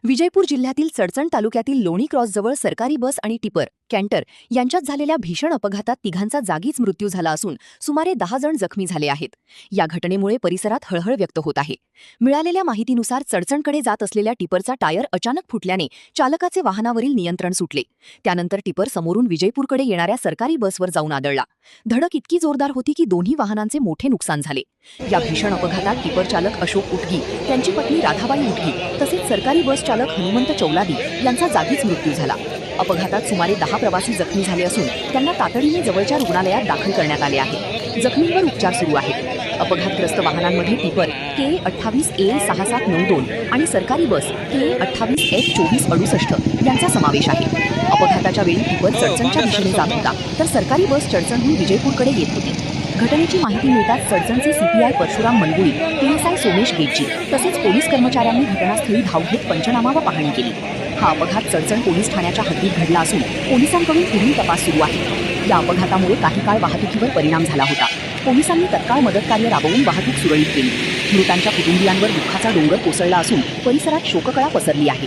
विजयपूर जिल्ह्यातील चडचण तालुक्यातील लोणी क्रॉसजवळ सरकारी बस आणि टिपर कॅन्टर यांच्यात झालेल्या भीषण अपघातात तिघांचा जागीच मृत्यू झाला असून सुमारे 10 जण जखमी झाले आहेत। या घटनेमुळे परिसरात हळहळ व्यक्त होत आहे। मिळालेल्या माहितीनुसार चडचणकडे जात असलेल्या टिपरचा टायर अचानक फुटल्याने चालकाचे वाहनावरील नियंत्रण सुटले। त्यानंतर टिपर समोरून विजयपूरकडे येणाऱ्या सरकारी बसवर जाऊन आदळला। धडक इतकी जोरदार होती की दोन्ही वाहनांचे मोठे नुकसान झाले। या भीषण अपघातात टिपर चालक अशोक उटगी, त्यांची पत्नी राधाबाई उटगी तसेच सरकारी बस चालक हनुमंत चौलादी यांचा जागीच मृत्यू झाला। अपघातात सुमारे 10 प्रवासी जखमी झाले असून त्यांना तातडीने जवळच्या रुग्णालयात दाखल करण्यात आले आहे। जखमींवर उपचार सुरू आहेत। अपघातग्रस्त वाहनांमध्ये टिपर KA6792 आणि सरकारी बस KA28F2468 यांचा समावेश आहे। अपघाताच्या वेळी टिपर चडचणच्या दिशेने जात होता तर सरकारी बस चडचणहून विजयपूरकडे येत होती। घटनेची माहिती मिळताच चडचणचे CPI परशुराम मनगुळी, PSI सोमेश गेटजी तसेच पोलीस कर्मचाऱ्यांनी घटनास्थळी धाव घेत पंचनामा व पाहणी केली। हा अपघात चडचण पोलीस ठाण्याच्या हद्दीत घडला असून पोलिसांकडून पुढील तपास सुरू आहे। या अपघातामुळे काही काळ वाहतुकीवर परिणाम झाला होता। पोलिसांनी तत्काळ मदतकार्य राबवून वाहतूक सुरळीत केली। मृतांच्या कुटुंबियांवर दुःखाचा डोंगर कोसळला असून परिसरात शोककळा पसरली आहे।